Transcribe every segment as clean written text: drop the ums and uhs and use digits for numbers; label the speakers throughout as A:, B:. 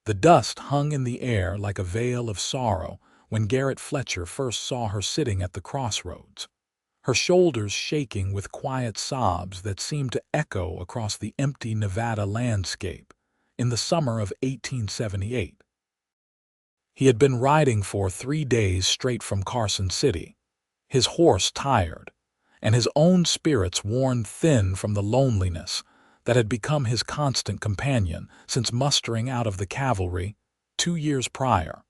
A: The dust hung in the air like a veil of sorrow when Garrett Fletcher first saw her sitting at the crossroads, her shoulders shaking with quiet sobs that seemed to echo across the empty Nevada landscape in the summer of 1878. He had been riding for 3 days straight from Carson City, his horse tired, and his own spirits worn thin from the loneliness that had become his constant companion since mustering out of the cavalry 2 years prior.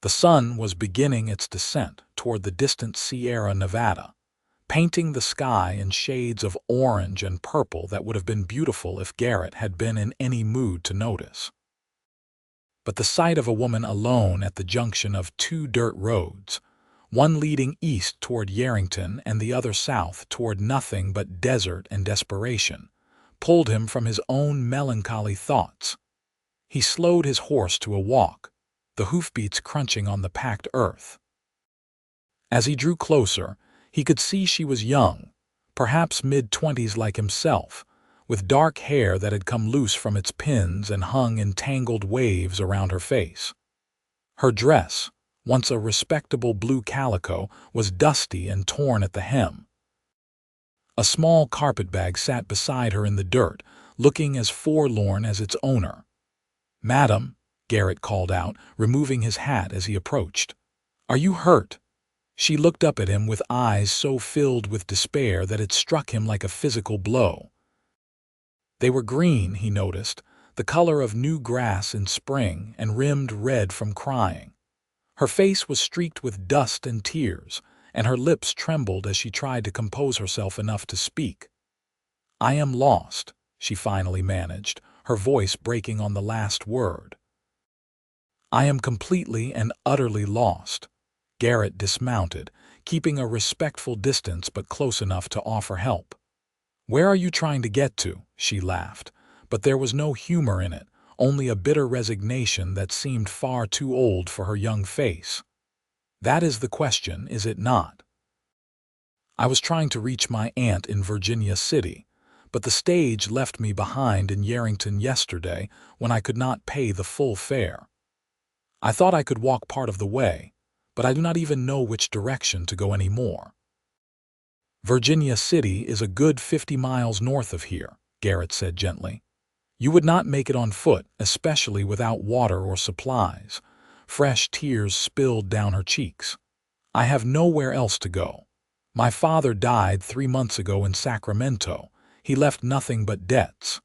A: The sun was beginning its descent toward the distant Sierra Nevada, painting the sky in shades of orange and purple that would have been beautiful if Garrett had been in any mood to notice. But the sight of a woman alone at the junction of two dirt roads, one leading east toward Yerington and the other south toward nothing but desert and desperation, pulled him from his own melancholy thoughts. He slowed his horse to a walk, the hoofbeats crunching on the packed earth. As he drew closer, he could see she was young, perhaps mid-20s like himself, with dark hair that had come loose from its pins and hung in tangled waves around her face. Her dress, once a respectable blue calico, was dusty and torn at the hem. A small carpetbag sat beside her in the dirt, looking as forlorn as its owner. "Madam," Garrett called out, removing his hat as he approached. "Are you hurt?" She looked up at him with eyes so filled with despair that it struck him like a physical blow. They were green, he noticed, the color of new grass in spring and rimmed red from crying. Her face was streaked with dust and tears, and her lips trembled as she tried to compose herself enough to speak. "I am lost," she finally managed, her voice breaking on the last word. "I am completely and utterly lost." Garrett dismounted, keeping a respectful distance but close enough to offer help. "Where are you trying to get to?" she laughed, but there was no humor in it, only a bitter resignation that seemed far too old for her young face. "That is the question, is it not? I was trying to reach my aunt in Virginia City, but the stage left me behind in Yerington yesterday when I could not pay the full fare. I thought I could walk part of the way, but I do not even know which direction to go anymore." "Virginia City is a good 50 miles north of here," Garrett said gently. "You would not make it on foot, especially without water or supplies." Fresh tears spilled down her cheeks. "I have nowhere else to go. My father died 3 months ago in Sacramento. He left nothing but debts.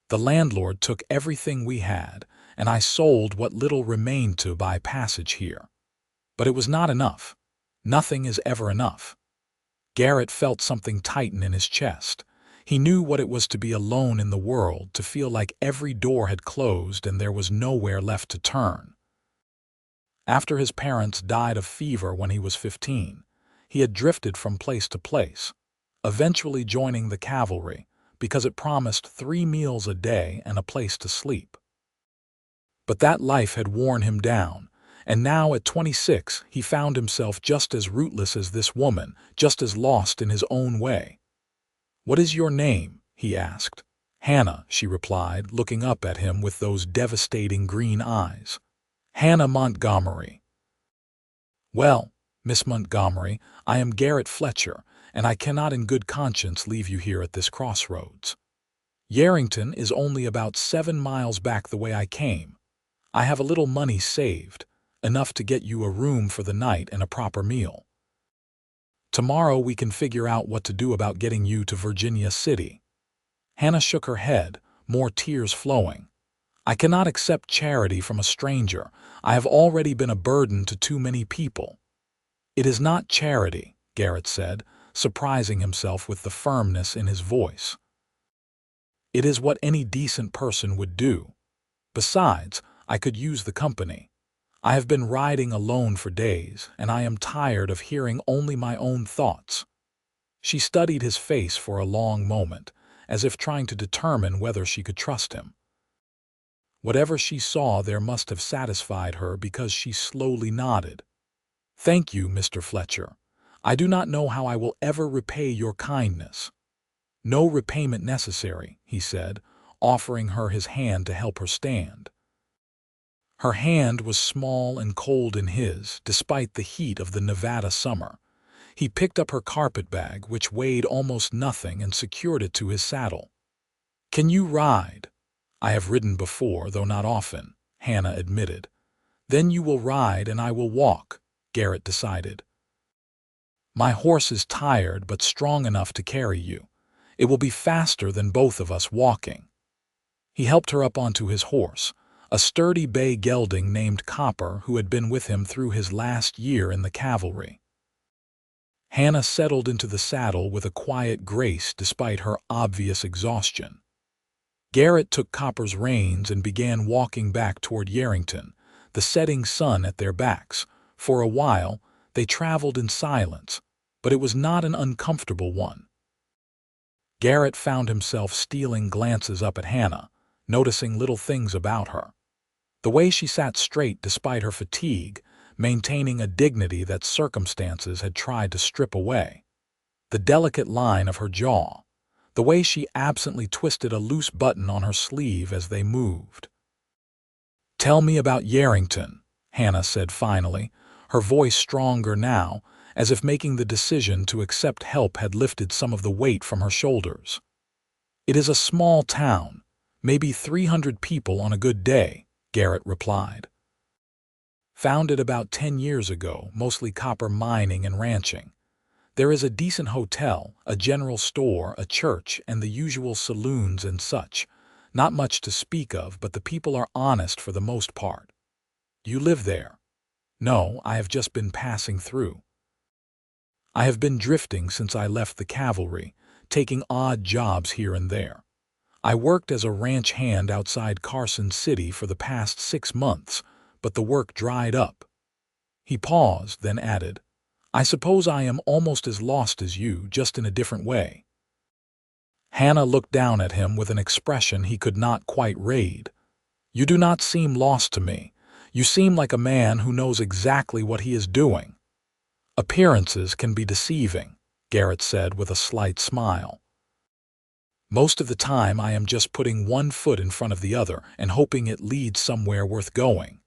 A: The landlord took everything we had, and I sold what little remained to buy passage here. But it was not enough. Nothing is ever enough." Garrett felt something tighten in his chest. He knew what it was to be alone in the world, to feel like every door had closed and there was nowhere left to turn. After his parents died of fever when he was 15, he had drifted from place to place, eventually joining the cavalry because it promised 3 meals a day and a place to sleep. But that life had worn him down, and now at 26 he found himself just as rootless as this woman, just as lost in his own way. "What is your name?" he asked. "Hannah," she replied, looking up at him with those devastating green eyes. "Hannah Montgomery." "Well, Miss Montgomery, I am Garrett Fletcher, and I cannot in good conscience leave you here at this crossroads. Yerington is only about 7 miles back the way I came. I have a little money saved, enough to get you a room for the night and a proper meal. Tomorrow we can figure out what to do about getting you to Virginia City." Hannah shook her head, more tears flowing. "I cannot accept charity from a stranger. I have already been a burden to too many people." "It is not charity," Garrett said, surprising himself with the firmness in his voice. "It is what any decent person would do. Besides, I could use the company. I have been riding alone for days, and I am tired of hearing only my own thoughts." She studied his face for a long moment, as if trying to determine whether she could trust him. Whatever she saw there must have satisfied her because she slowly nodded. "Thank you, Mr. Fletcher. I do not know how I will ever repay your kindness." "No repayment necessary," he said, offering her his hand to help her stand. Her hand was small and cold in his, despite the heat of the Nevada summer. He picked up her carpet bag, which weighed almost nothing, and secured it to his saddle. "Can you ride?" "I have ridden before, though not often," Hannah admitted. "Then you will ride and I will walk," Garrett decided. "My horse is tired but strong enough to carry you. It will be faster than both of us walking." He helped her up onto his horse, a sturdy bay gelding named Copper who had been with him through his last year in the cavalry. Hannah settled into the saddle with a quiet grace despite her obvious exhaustion. Garrett took Copper's reins and began walking back toward Yerington, the setting sun at their backs. For a while, they traveled in silence, but it was not an uncomfortable one. Garrett found himself stealing glances up at Hannah, noticing little things about her. The way she sat straight despite her fatigue, maintaining a dignity that circumstances had tried to strip away. The delicate line of her jaw, the way she absently twisted a loose button on her sleeve as they moved. "Tell me about Yerington," Hannah said finally, her voice stronger now, as if making the decision to accept help had lifted some of the weight from her shoulders. "It is a small town, maybe 300 people on a good day," Garrett replied. "Founded about 10 years ago, mostly copper mining and ranching. There is a decent hotel, a general store, a church, and the usual saloons and such. Not much to speak of, but the people are honest for the most part." "You live there?" "No, I have just been passing through. I have been drifting since I left the cavalry, taking odd jobs here and there. I worked as a ranch hand outside Carson City for the past 6 months, but the work dried up." He paused, then added, "I suppose I am almost as lost as you, just in a different way." Hannah looked down at him with an expression he could not quite read. "You do not seem lost to me. You seem like a man who knows exactly what he is doing." "Appearances can be deceiving," Garrett said with a slight smile. "Most of the time I am just putting one foot in front of the other and hoping it leads somewhere worth going."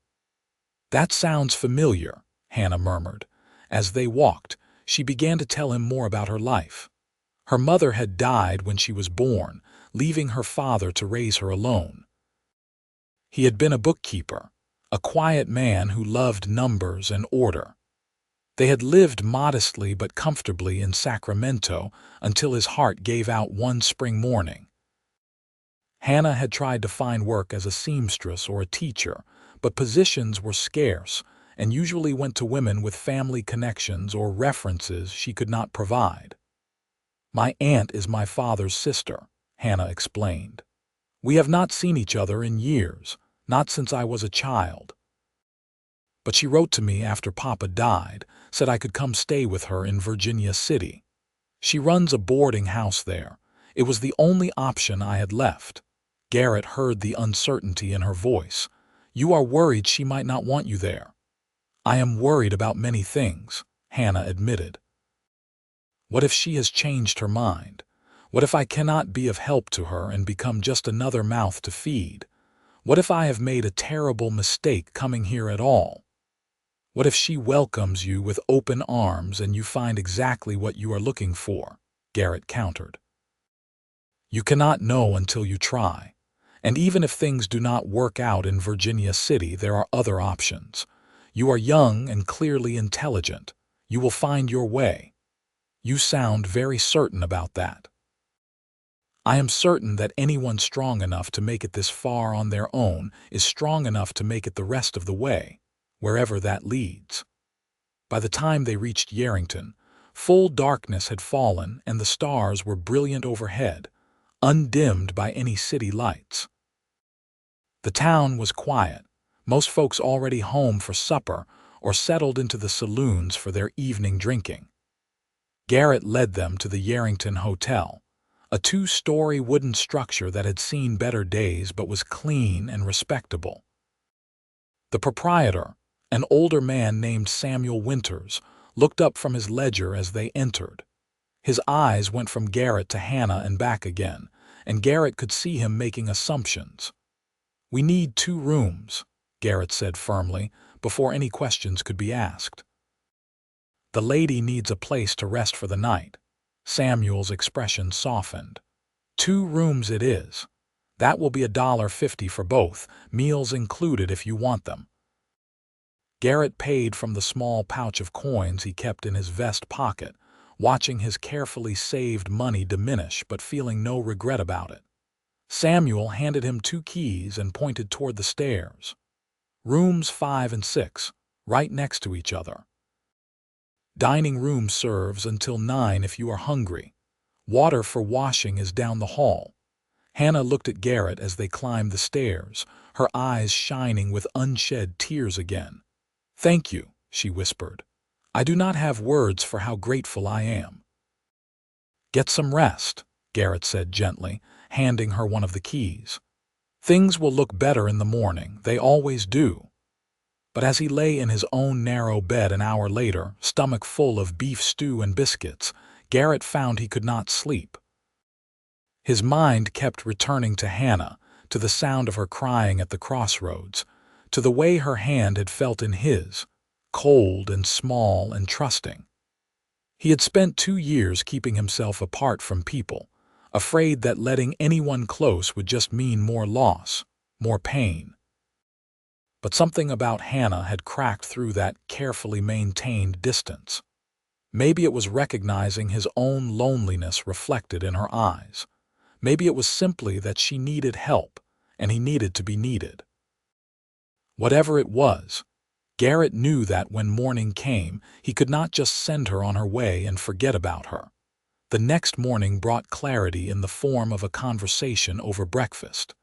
A: "That sounds familiar," Hannah murmured. As they walked, she began to tell him more about her life. Her mother had died when she was born, leaving her father to raise her alone. He had been a bookkeeper, a quiet man who loved numbers and order. They had lived modestly but comfortably in Sacramento until his heart gave out one spring morning. Hannah had tried to find work as a seamstress or a teacher, but positions were scarce and usually went to women with family connections or references she could not provide. "My aunt is my father's sister," Hannah explained. "We have not seen each other in years, not since I was a child. But she wrote to me after Papa died, said I could come stay with her in Virginia City. She runs a boarding house there. It was the only option I had left." Garrett heard the uncertainty in her voice. "You are worried she might not want you there." "I am worried about many things," Hannah admitted. "What if she has changed her mind? What if I cannot be of help to her and become just another mouth to feed? What if I have made a terrible mistake coming here at all? What if she welcomes you with open arms and you find exactly what you are looking for?" Garrett countered. "You cannot know until you try. And even if things do not work out in Virginia City, there are other options. You are young and clearly intelligent. You will find your way. You sound very certain about that." "I am certain that anyone strong enough to make it this far on their own is strong enough to make it the rest of the way, wherever that leads." By the time they reached Yerington, full darkness had fallen and the stars were brilliant overhead, undimmed by any city lights. The town was quiet, most folks already home for supper or settled into the saloons for their evening drinking. Garrett led them to the Yerington Hotel, a 2-story wooden structure that had seen better days but was clean and respectable. The proprietor, an older man named Samuel Winters, looked up from his ledger as they entered. His eyes went from Garrett to Hannah and back again, and Garrett could see him making assumptions. "We need 2 rooms," Garrett said firmly, before any questions could be asked. "The lady needs a place to rest for the night." Samuel's expression softened. 2 rooms it is. That will be $1.50 for both, meals included if you want them." Garrett paid from the small pouch of coins he kept in his vest pocket, watching his carefully saved money diminish but feeling no regret about it. Samuel handed him 2 keys and pointed toward the stairs. "Rooms 5 and 6, right next to each other. Dining room serves until 9 if you are hungry. Water for washing is down the hall." Hannah looked at Garrett as they climbed the stairs, her eyes shining with unshed tears again. "Thank you," she whispered. "I do not have words for how grateful I am." "Get some rest," Garrett said gently, handing her one of the keys. "Things will look better in the morning, they always do." But as he lay in his own narrow bed an hour later, stomach full of beef stew and biscuits, Garrett found he could not sleep. His mind kept returning to Hannah, to the sound of her crying at the crossroads, to the way her hand had felt in his, cold and small and trusting. He had spent 2 years keeping himself apart from people, afraid that letting anyone close would just mean more loss, more pain. But something about Hannah had cracked through that carefully maintained distance. Maybe it was recognizing his own loneliness reflected in her eyes. Maybe it was simply that she needed help, and he needed to be needed. Whatever it was, Garrett knew that when morning came, he could not just send her on her way and forget about her. The next morning brought clarity in the form of a conversation over breakfast.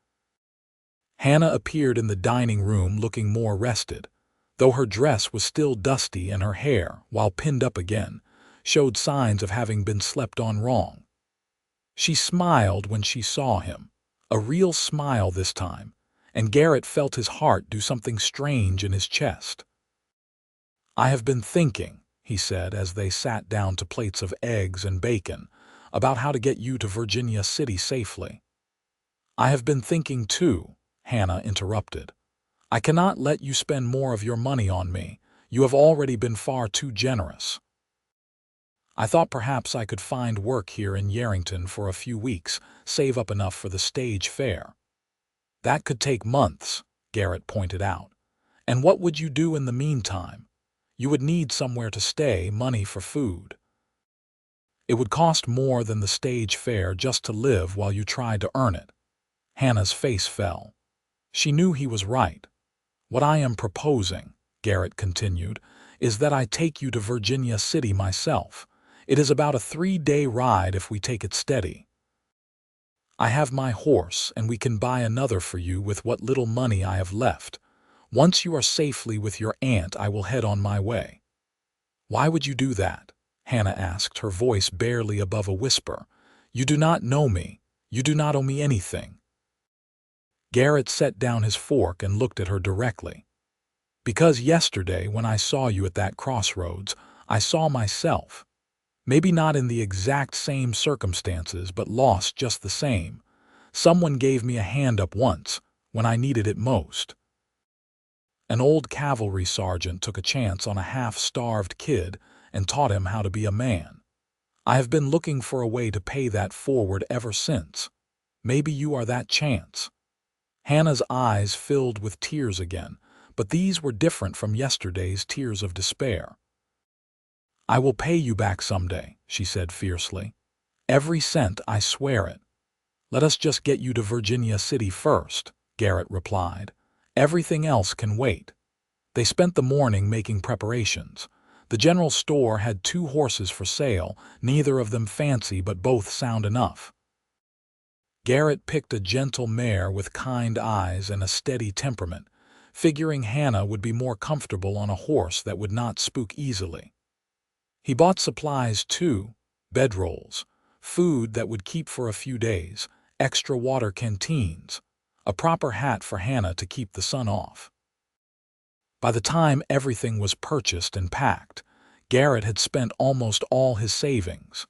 A: Hannah appeared in the dining room looking more rested, though her dress was still dusty and her hair, while pinned up again, showed signs of having been slept on wrong. She smiled when she saw him, a real smile this time, and Garrett felt his heart do something strange in his chest. "I have been thinking," he said as they sat down to plates of eggs and bacon, "about how to get you to Virginia City safely." "I have been thinking too," Hannah interrupted. "I cannot let you spend more of your money on me. You have already been far too generous. I thought perhaps I could find work here in Yarrington for a few weeks, save up enough for the stage fare." "That could take months," Garrett pointed out. "And what would you do in the meantime? You would need somewhere to stay, money for food. It would cost more than the stage fare just to live while you tried to earn it." Hannah's face fell. She knew he was right. "What I am proposing," Garrett continued, "is that I take you to Virginia City myself. It is about a 3-day ride if we take it steady. I have my horse, and we can buy another for you with what little money I have left. Once you are safely with your aunt, I will head on my way." "Why would you do that?" Hannah asked, her voice barely above a whisper. "You do not know me. You do not owe me anything." Garrett set down his fork and looked at her directly. "Because yesterday, when I saw you at that crossroads, I saw myself. Maybe not in the exact same circumstances, but lost just the same. Someone gave me a hand up once, when I needed it most. An old cavalry sergeant took a chance on a half-starved kid and taught him how to be a man. I have been looking for a way to pay that forward ever since. Maybe you are that chance." Hannah's eyes filled with tears again, but these were different from yesterday's tears of despair. "I will pay you back someday," she said fiercely. "Every cent, I swear it." "Let us just get you to Virginia City first," Garrett replied. "Everything else can wait." They spent the morning making preparations. The general store had 2 horses for sale, neither of them fancy but both sound enough. Garrett picked a gentle mare with kind eyes and a steady temperament, figuring Hannah would be more comfortable on a horse that would not spook easily. He bought supplies too, bedrolls, food that would keep for a few days, extra water canteens, a proper hat for Hannah to keep the sun off. By the time everything was purchased and packed, Garrett had spent almost all his savings.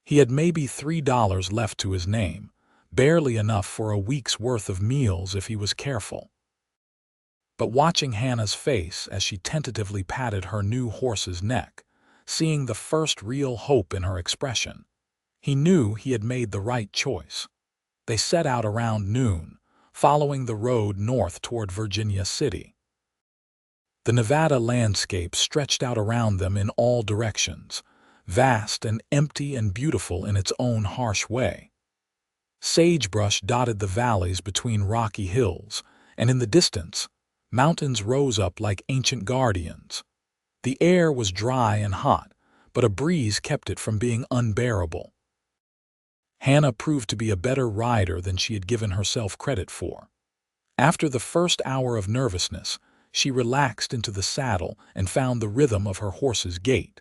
A: He had maybe $3 left to his name, barely enough for a week's worth of meals if he was careful. But watching Hannah's face as she tentatively patted her new horse's neck, seeing the first real hope in her expression, he knew he had made the right choice. They set out around noon, following the road north toward Virginia City. The Nevada landscape stretched out around them in all directions, vast and empty and beautiful in its own harsh way. Sagebrush dotted the valleys between rocky hills, and in the distance, mountains rose up like ancient guardians. The air was dry and hot, but a breeze kept it from being unbearable. Hannah proved to be a better rider than she had given herself credit for. After the first hour of nervousness, she relaxed into the saddle and found the rhythm of her horse's gait.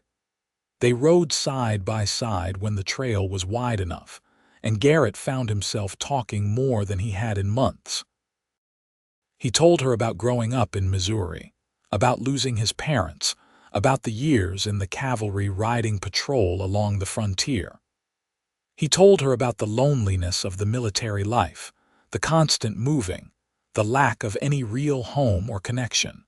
A: They rode side by side when the trail was wide enough, and Garrett found himself talking more than he had in months. He told her about growing up in Missouri, about losing his parents, about the years in the cavalry riding patrol along the frontier. He told her about the loneliness of the military life, the constant moving, the lack of any real home or connection.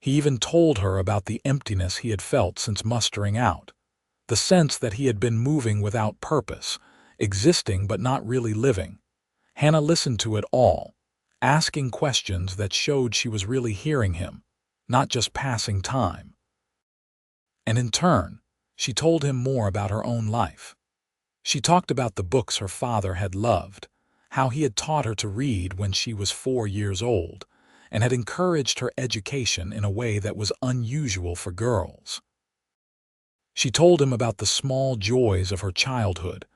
A: He even told her about the emptiness he had felt since mustering out, the sense that he had been moving without purpose, existing but not really living. Hannah listened to it all, asking questions that showed she was really hearing him, not just passing time. And in turn, she told him more about her own life. She talked about the books her father had loved, how he had taught her to read when she was 4 years old, and had encouraged her education in a way that was unusual for girls. She told him about the small joys of her childhood,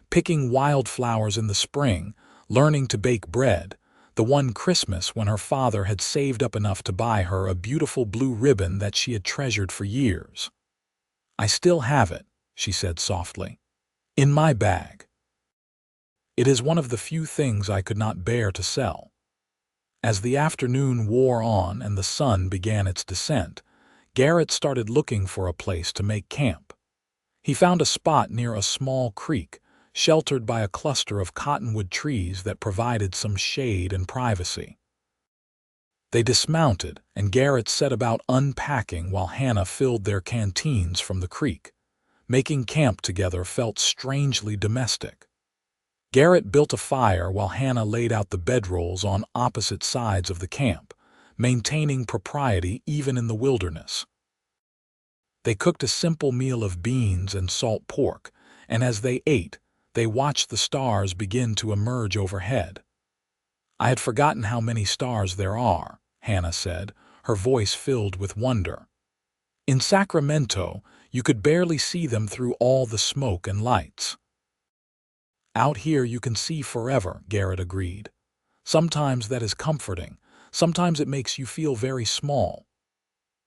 A: picking wildflowers in the spring, learning to bake bread, the one Christmas when her father had saved up enough to buy her a beautiful blue ribbon that she had treasured for years. "I still have it," she said softly, "in my bag. It is one of the few things I could not bear to sell." As the afternoon wore on and the sun began its descent, Garrett started looking for a place to make camp. He found a spot near a small creek, sheltered by a cluster of cottonwood trees that provided some shade and privacy. They dismounted, and Garrett set about unpacking while Hannah filled their canteens from the creek. Making camp together felt strangely domestic. Garrett built a fire while Hannah laid out the bedrolls on opposite sides of the camp, maintaining propriety even in the wilderness. They cooked a simple meal of beans and salt pork, and as they ate, they watched the stars begin to emerge overhead. "I had forgotten how many stars there are," Hannah said, her voice filled with wonder. "In Sacramento, you could barely see them through all the smoke and lights." "Out here you can see forever," Garrett agreed. "Sometimes that is comforting. Sometimes it makes you feel very small."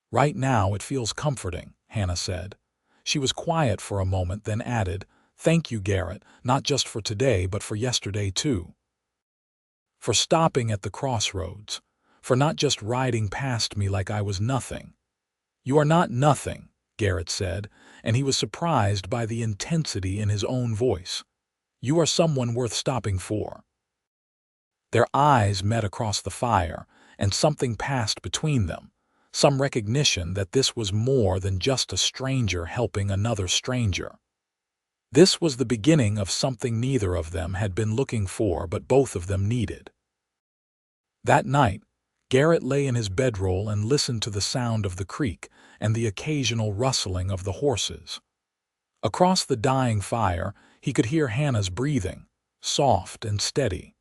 A: "Right now it feels comforting," Hannah said. She was quiet for a moment, then added, "Thank you, Garrett, not just for today but for yesterday too. For stopping at the crossroads, for not just riding past me like I was nothing." "You are not nothing," Garrett said, and he was surprised by the intensity in his own voice. "You are someone worth stopping for." Their eyes met across the fire, and something passed between them, some recognition that this was more than just a stranger helping another stranger. This was the beginning of something neither of them had been looking for but both of them needed. That night, Garrett lay in his bedroll and listened to the sound of the creek and the occasional rustling of the horses. Across the dying fire, he could hear Hannah's breathing, soft and steady.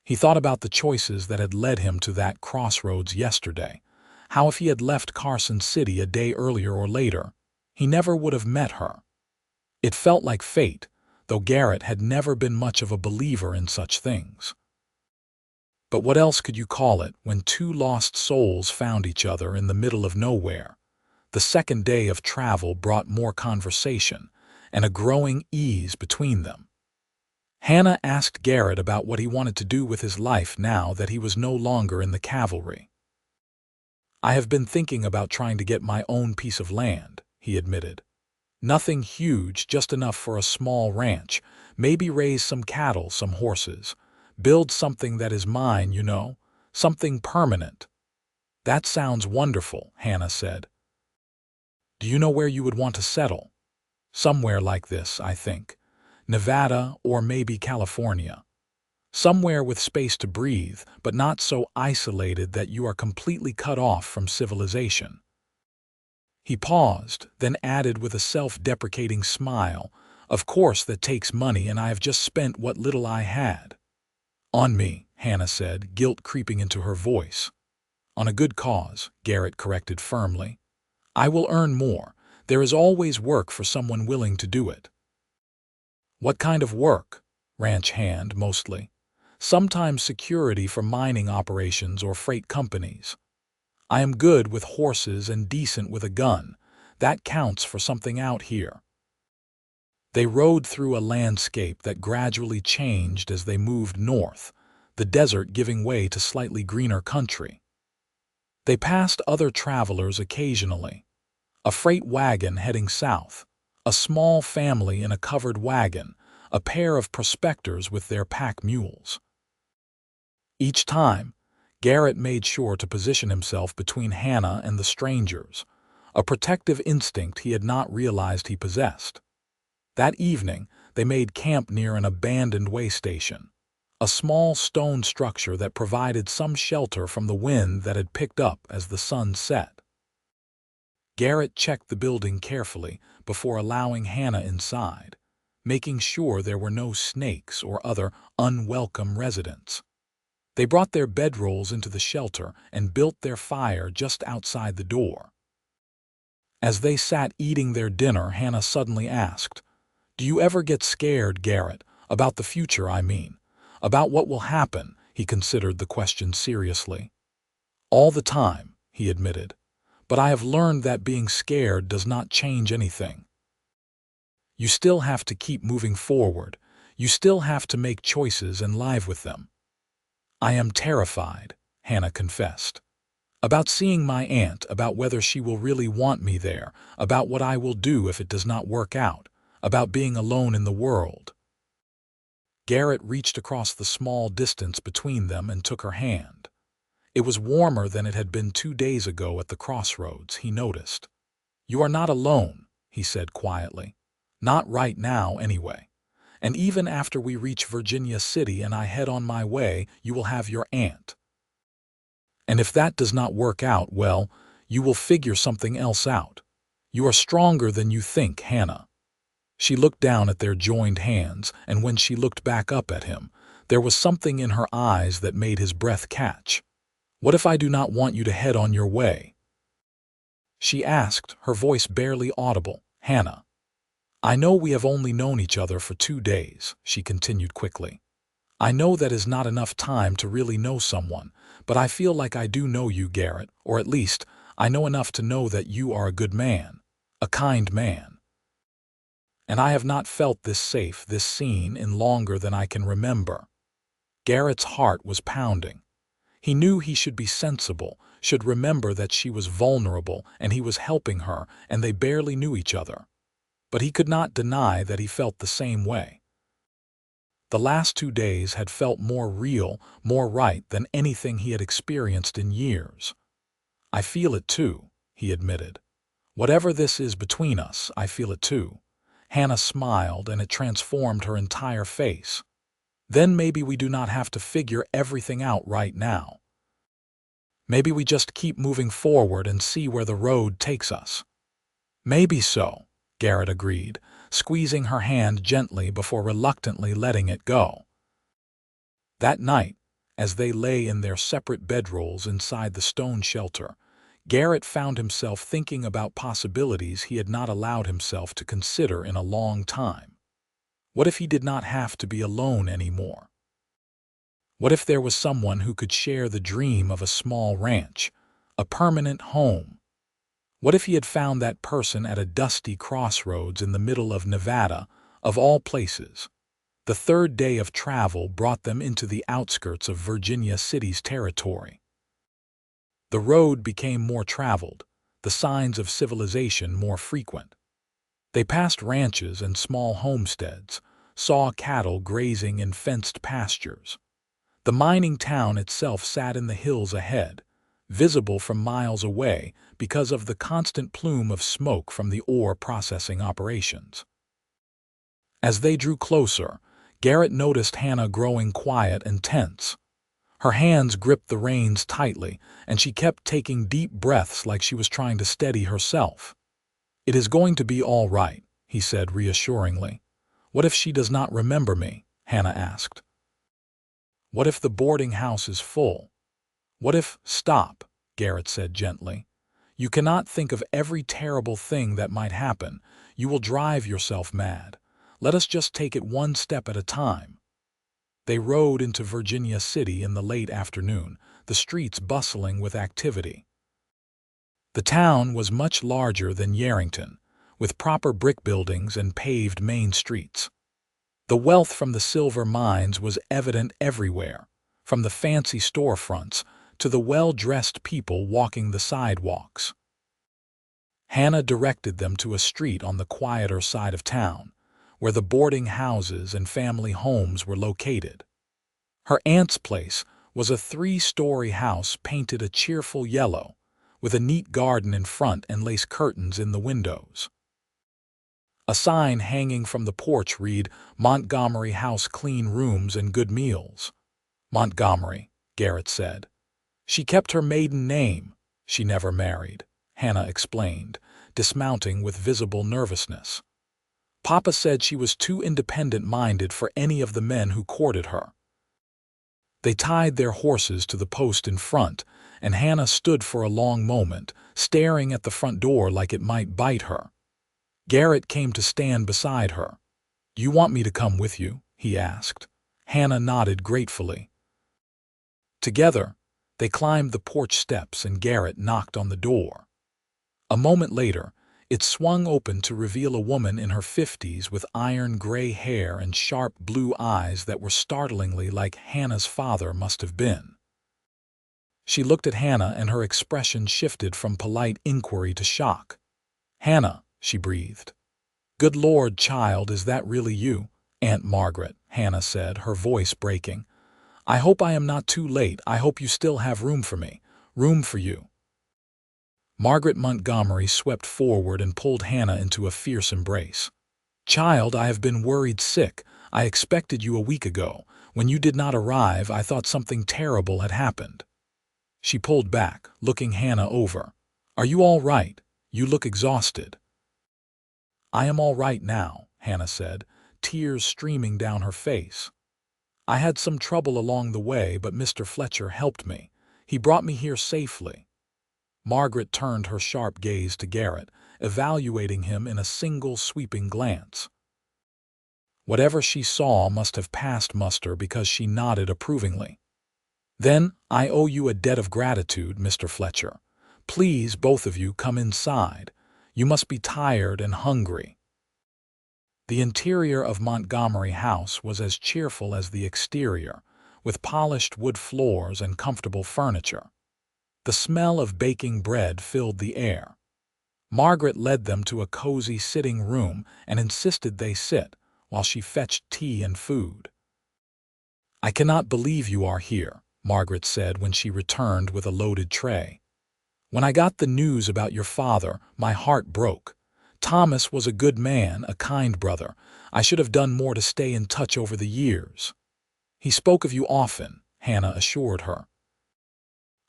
A: He thought about the choices that had led him to that crossroads yesterday, how if he had left Carson City a day earlier or later, he never would have met her. It felt like fate, though Garrett had never been much of a believer in such things. But what else could you call it when two lost souls found each other in the middle of nowhere? The second day of travel brought more conversation and a growing ease between them. Hannah asked Garrett about what he wanted to do with his life now that he was no longer in the cavalry. "I have been thinking about trying to get my own piece of land," he admitted. "Nothing huge, just enough for a small ranch, Maybe raise some cattle, some horses. Build something that is mine, something permanent." "That sounds wonderful," Hannah said. "Do you know where you would want to settle?" "Somewhere like this, I think. Nevada or maybe California. Somewhere with space to breathe, but not so isolated that you are completely cut off from civilization." He paused, then added with a self-deprecating smile, "Of course that takes money, and I have just spent what little I had." "On me," Hannah said, guilt creeping into her voice. "On a good cause," Garrett corrected firmly. "I will earn more. There is always work for someone willing to do it." "What kind of work?" "Ranch hand, mostly. Sometimes security for mining operations or freight companies. I am good with horses and decent with a gun. That counts for something out here." They rode through a landscape that gradually changed as they moved north, the desert giving way to slightly greener country. They passed other travelers occasionally. A freight wagon heading south, a small family in a covered wagon, a pair of prospectors with their pack mules. Each time, Garrett made sure to position himself between Hannah and the strangers, a protective instinct he had not realized he possessed. That evening, they made camp near an abandoned way station, a small stone structure that provided some shelter from the wind that had picked up as the sun set. Garrett checked the building carefully before allowing Hannah inside, making sure there were no snakes or other unwelcome residents. They brought their bedrolls into the shelter and built their fire just outside the door. As they sat eating their dinner, Hannah suddenly asked, "Do you ever get scared, Garrett, about the future, I mean? About what will happen?" He considered the question seriously. "All the time," he admitted. "But I have learned that being scared does not change anything. You still have to keep moving forward. You still have to make choices and live with them." "I am terrified," Hannah confessed. "About seeing my aunt, about whether she will really want me there, about what I will do if it does not work out, about being alone in the world." Garrett reached across the small distance between them and took her hand. It was warmer than it had been 2 days ago at the Crossroads, he noticed. "You are not alone," he said quietly. "Not right now, anyway. And even after we reach Virginia City and I head on my way, you will have your aunt. And if that does not work out, well, you will figure something else out. You are stronger than you think, Hannah." She looked down at their joined hands, and when she looked back up at him, there was something in her eyes that made his breath catch. "What if I do not want you to head on your way?" she asked, her voice barely audible. "Hannah, I know we have only known each other for 2 days, she continued quickly. "I know that is not enough time to really know someone, but I feel like I do know you, Garrett, or at least, I know enough to know that you are a good man, a kind man. And I have not felt this safe, this seen, in longer than I can remember." Garrett's heart was pounding. He knew he should be sensible, should remember that she was vulnerable and he was helping her, and they barely knew each other. But he could not deny that he felt the same way. The last 2 days had felt more real, more right than anything he had experienced in years. "I feel it too," he admitted. "Whatever this is between us, I feel it too." Hannah smiled, and it transformed her entire face. "Then maybe we do not have to figure everything out right now. Maybe we just keep moving forward and see where the road takes us." "Maybe so," Garrett agreed, squeezing her hand gently before reluctantly letting it go. That night, as they lay in their separate bedrolls inside the stone shelter, Garrett found himself thinking about possibilities he had not allowed himself to consider in a long time. What if he did not have to be alone anymore? What if there was someone who could share the dream of a small ranch, a permanent home? What if he had found that person at a dusty crossroads in the middle of Nevada, of all places? The 3rd day of travel brought them into the outskirts of Virginia City's territory. The road became more traveled, the signs of civilization more frequent. They passed ranches and small homesteads, saw cattle grazing in fenced pastures. The mining town itself sat in the hills ahead, visible from miles away because of the constant plume of smoke from the ore processing operations. As they drew closer, Garrett noticed Hannah growing quiet and tense. Her hands gripped the reins tightly, and she kept taking deep breaths like she was trying to steady herself. "It is going to be all right," he said reassuringly. "What if she does not remember me?" Hannah asked. "What if the boarding house is full? What if—" "Stop," Garrett said gently. "You cannot think of every terrible thing that might happen. You will drive yourself mad. Let us just take it one step at a time." They rode into Virginia City in the late afternoon, the streets bustling with activity. The town was much larger than Yerington, with proper brick buildings and paved main streets. The wealth from the silver mines was evident everywhere, from the fancy storefronts to the well-dressed people walking the sidewalks. Hannah directed them to a street on the quieter side of town, where the boarding houses and family homes were located. Her aunt's place was a 3-story house painted a cheerful yellow, with a neat garden in front and lace curtains in the windows. A sign hanging from the porch read, "Montgomery House, Clean Rooms and Good Meals." "Montgomery," Garrett said. "She kept her maiden name. She never married," Hannah explained, dismounting with visible nervousness. "Papa said she was too independent-minded for any of the men who courted her." They tied their horses to the post in front, and Hannah stood for a long moment, staring at the front door like it might bite her. Garrett came to stand beside her. "Do you want me to come with you?" he asked. Hannah nodded gratefully. Together, they climbed the porch steps and Garrett knocked on the door. A moment later, it swung open to reveal a woman in her 50s with iron gray hair and sharp blue eyes that were startlingly like Hannah's father must have been. She looked at Hannah and her expression shifted from polite inquiry to shock. "Hannah," she breathed. "Good Lord, child, is that really you?" "Aunt Margaret," Hannah said, her voice breaking. "I hope I am not too late. I hope you still have room for me. Room for you." Margaret Montgomery swept forward and pulled Hannah into a fierce embrace. "Child, I have been worried sick. I expected you a week ago. When you did not arrive, I thought something terrible had happened." She pulled back, looking Hannah over. "Are you all right? You look exhausted." "I am all right now," Hannah said, tears streaming down her face. "I had some trouble along the way, but Mr. Fletcher helped me. He brought me here safely." Margaret turned her sharp gaze to Garrett, evaluating him in a single sweeping glance. Whatever she saw must have passed muster because she nodded approvingly. "Then I owe you a debt of gratitude, Mr. Fletcher. Please, both of you, come inside. You must be tired and hungry." The interior of Montgomery House was as cheerful as the exterior, with polished wood floors and comfortable furniture. The smell of baking bread filled the air. Margaret led them to a cozy sitting room and insisted they sit while she fetched tea and food. "I cannot believe you are here," Margaret said when she returned with a loaded tray. "When I got the news about your father, my heart broke. Thomas was a good man, a kind brother. I should have done more to stay in touch over the years." "He spoke of you often," Hannah assured her.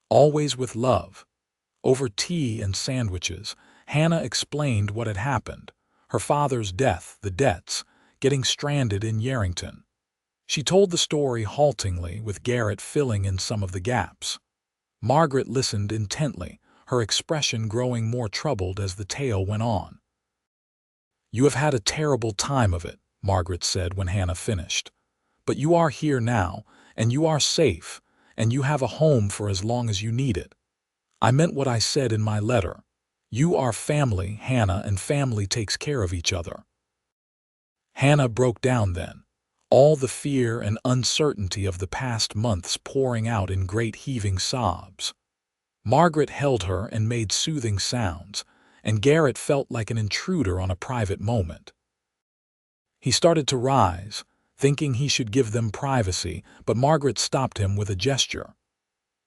A: "Always with love." Over tea and sandwiches, Hannah explained what had happened: her father's death, the debts, getting stranded in Yerington. She told the story haltingly, with Garrett filling in some of the gaps. Margaret listened intently, her expression growing more troubled as the tale went on. "You have had a terrible time of it," Margaret said when Hannah finished. "But you are here now, and you are safe, and you have a home for as long as you need it. I meant what I said in my letter. You are family, Hannah, and family takes care of each other." Hannah broke down then, all the fear and uncertainty of the past months pouring out in great heaving sobs. Margaret held her and made soothing sounds, and Garrett felt like an intruder on a private moment. He started to rise, thinking he should give them privacy, but Margaret stopped him with a gesture.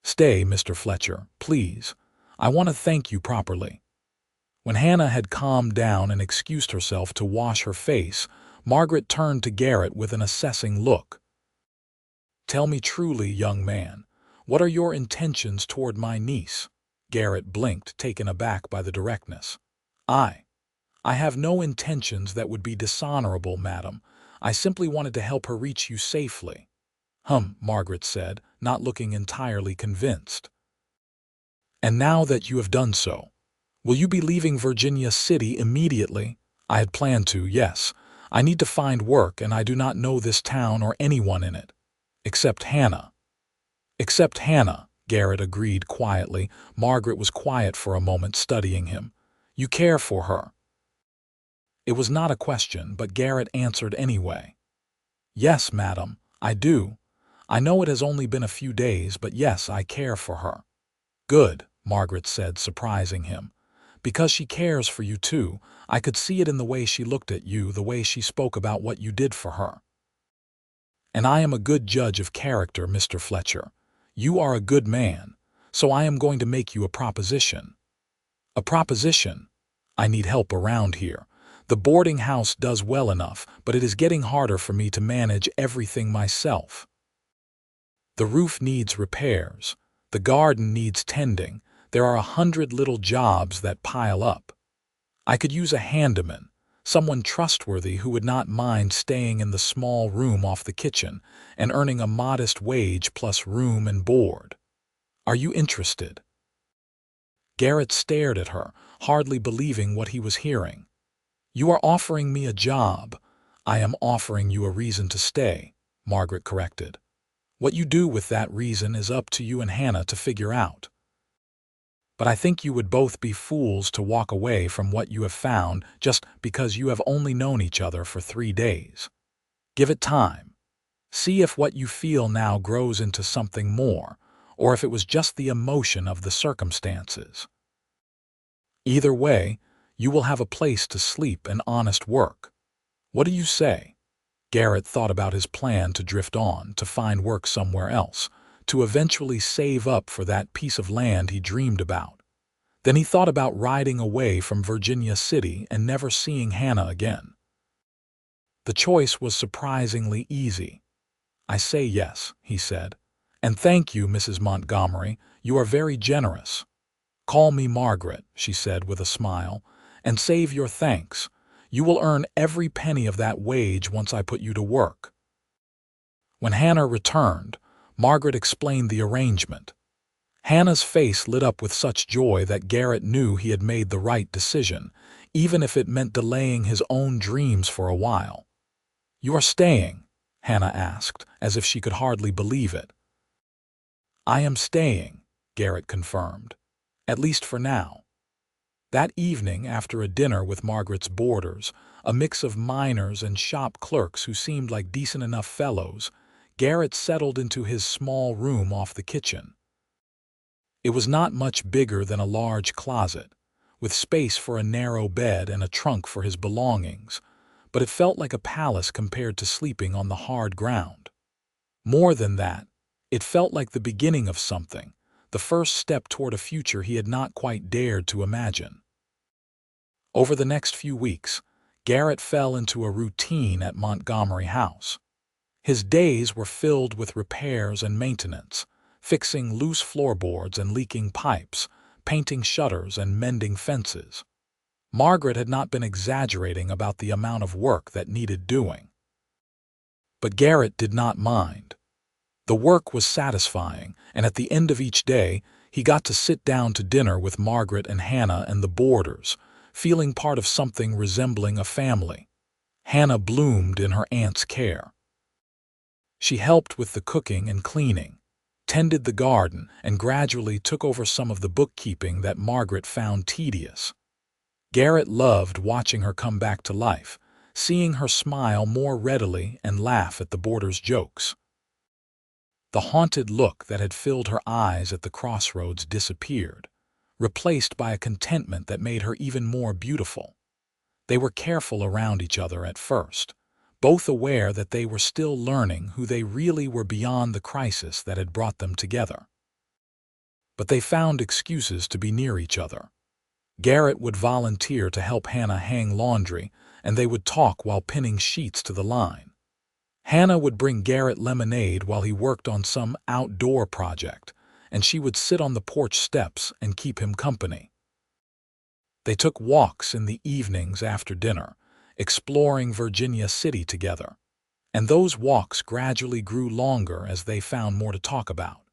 A: "Stay, Mr. Fletcher, please. I want to thank you properly." When Hannah had calmed down and excused herself to wash her face, Margaret turned to Garrett with an assessing look. "Tell me truly, young man, what are your intentions toward my niece?" Garrett blinked, taken aback by the directness. I have no intentions that would be dishonorable, madam. I simply wanted to help her reach you safely." Margaret said, not looking entirely convinced. "And now that you have done so, will you be leaving Virginia City immediately?" "I had planned to, yes. I need to find work, and I do not know this town or anyone in it. Except Hannah." "Except Hannah," Garrett agreed quietly. Margaret was quiet for a moment, studying him. "You care for her?" It was not a question, but Garrett answered anyway. "Yes, madam, I do. I know it has only been a few days, but yes, I care for her." "Good," Margaret said, surprising him. "Because she cares for you too. I could see it in the way she looked at you, the way she spoke about what you did for her. And I am a good judge of character, Mr. Fletcher. You are a good man, so I am going to make you a proposition." "A proposition? I need help around here. The boarding house does well enough, but it is getting harder for me to manage everything myself. The roof needs repairs. The garden needs tending. There are 100 little jobs that pile up. I could use a handyman, someone trustworthy who would not mind staying in the small room off the kitchen and earning a modest wage plus room and board. Are you interested?" Garrett stared at her, hardly believing what he was hearing. "You are offering me a job. I am offering you a reason to stay," Margaret corrected. "What you do with that reason is up to you and Hannah to figure out. But I think you would both be fools to walk away from what you have found just because you have only known each other for 3 days. Give it time. See if what you feel now grows into something more, or if it was just the emotion of the circumstances. Either way, you will have a place to sleep and honest work. What do you say?" Garrett thought about his plan to drift on, to find work somewhere else, to eventually save up for that piece of land he dreamed about. Then he thought about riding away from Virginia City and never seeing Hannah again. The choice was surprisingly easy. "I say yes," he said. "And thank you, Mrs. Montgomery. You are very generous." "Call me Margaret," she said with a smile, "and save your thanks. You will earn every penny of that wage once I put you to work." When Hannah returned, Margaret explained the arrangement. Hannah's face lit up with such joy that Garrett knew he had made the right decision, even if it meant delaying his own dreams for a while. "You are staying?" Hannah asked, as if she could hardly believe it. "I am staying," Garrett confirmed. "At least for now." That evening, after a dinner with Margaret's boarders, a mix of miners and shop clerks who seemed like decent enough fellows, Garrett settled into his small room off the kitchen. It was not much bigger than a large closet, with space for a narrow bed and a trunk for his belongings, but it felt like a palace compared to sleeping on the hard ground. More than that, it felt like the beginning of something, the first step toward a future he had not quite dared to imagine. Over the next few weeks, Garrett fell into a routine at Montgomery House. His days were filled with repairs and maintenance, fixing loose floorboards and leaking pipes, painting shutters and mending fences. Margaret had not been exaggerating about the amount of work that needed doing. But Garrett did not mind. The work was satisfying, and at the end of each day, he got to sit down to dinner with Margaret and Hannah and the boarders, feeling part of something resembling a family. Hannah bloomed in her aunt's care. She helped with the cooking and cleaning, tended the garden, and gradually took over some of the bookkeeping that Margaret found tedious. Garrett loved watching her come back to life, seeing her smile more readily and laugh at the boarders' jokes. The haunted look that had filled her eyes at the Crossroads disappeared, replaced by a contentment that made her even more beautiful. They were careful around each other at first, both aware that they were still learning who they really were beyond the crisis that had brought them together. But they found excuses to be near each other. Garrett would volunteer to help Hannah hang laundry, and they would talk while pinning sheets to the line. Hannah would bring Garrett lemonade while he worked on some outdoor project, and she would sit on the porch steps and keep him company. They took walks in the evenings after dinner, exploring Virginia City together, and those walks gradually grew longer as they found more to talk about.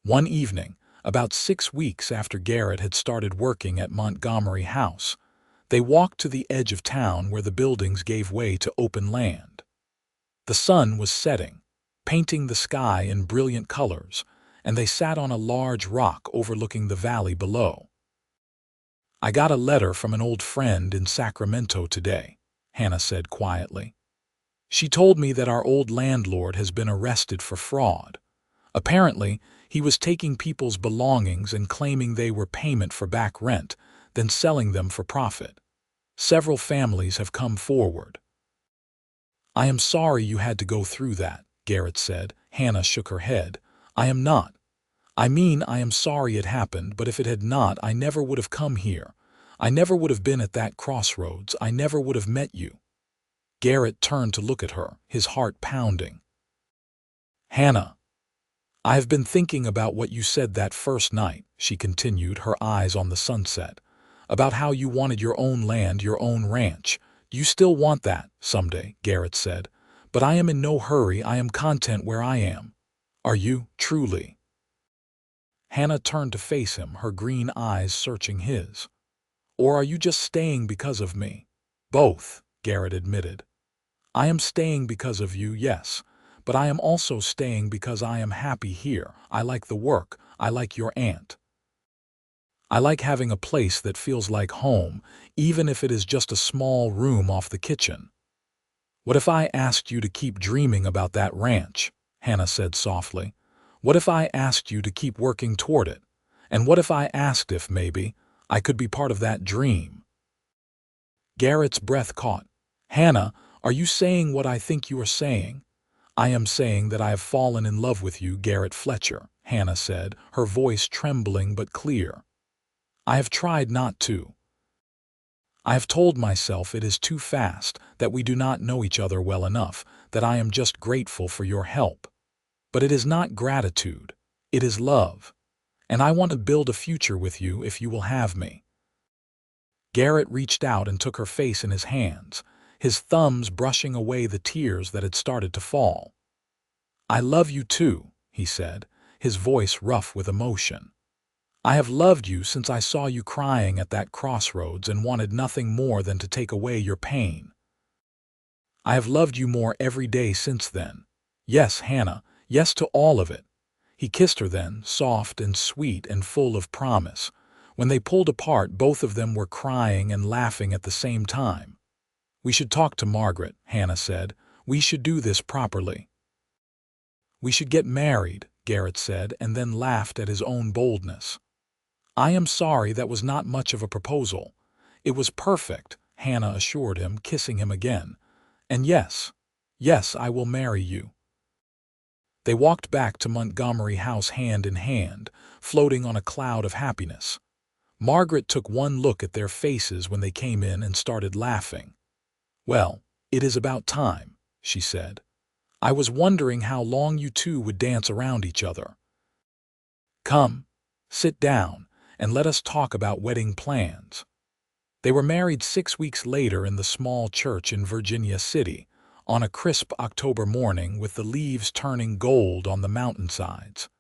A: One evening, about 6 weeks after Garrett had started working at Montgomery House, they walked to the edge of town where the buildings gave way to open land. The sun was setting, painting the sky in brilliant colors, and they sat on a large rock overlooking the valley below. "I got a letter from an old friend in Sacramento today," Hannah said quietly. "She told me that our old landlord has been arrested for fraud. Apparently, he was taking people's belongings and claiming they were payment for back rent, then selling them for profit. Several families have come forward." "I am sorry you had to go through that," Garrett said. Hannah shook her head. "I am not. I mean, I am sorry it happened, but if it had not, I never would have come here. I never would have been at that crossroads. I never would have met you." Garrett turned to look at her, his heart pounding. "Hannah, I have been thinking about what you said that first night," she continued, her eyes on the sunset, "about how you wanted your own land, your own ranch. You still want that, someday," Garrett said. "But I am in no hurry. I am content where I am. Are you, truly?" Hannah turned to face him, her green eyes searching his. "Or are you just staying because of me?" "Both," Garrett admitted. "I am staying because of you, yes, but I am also staying because I am happy here. I like the work. I like your aunt. I like having a place that feels like home, even if it is just a small room off the kitchen." "What if I asked you to keep dreaming about that ranch?" Hannah said softly. "What if I asked you to keep working toward it? And what if I asked if, maybe, I could be part of that dream?" Garrett's breath caught. "Hannah, are you saying what I think you are saying?" "I am saying that I have fallen in love with you, Garrett Fletcher," Hannah said, her voice trembling but clear. "I have tried not to. I have told myself it is too fast, that we do not know each other well enough, that I am just grateful for your help. But it is not gratitude. It is love. And I want to build a future with you if you will have me." Garrett reached out and took her face in his hands, his thumbs brushing away the tears that had started to fall. "I love you too," he said, his voice rough with emotion. "I have loved you since I saw you crying at that crossroads and wanted nothing more than to take away your pain. I have loved you more every day since then. Yes, Hannah, yes to all of it." He kissed her then, soft and sweet and full of promise. When they pulled apart, both of them were crying and laughing at the same time. "We should talk to Margaret," Hannah said. "We should do this properly." "We should get married," Garrett said, and then laughed at his own boldness. "I am sorry that was not much of a proposal. It was perfect," Hannah assured him, kissing him again. "And yes, yes, I will marry you." They walked back to Montgomery House hand in hand, floating on a cloud of happiness. Margaret took one look at their faces when they came in and started laughing. "Well, it is about time," she said. "I was wondering how long you two would dance around each other. Come, sit down, and let us talk about wedding plans." They were married 6 weeks later in the small church in Virginia City, on a crisp October morning with the leaves turning gold on the mountainsides.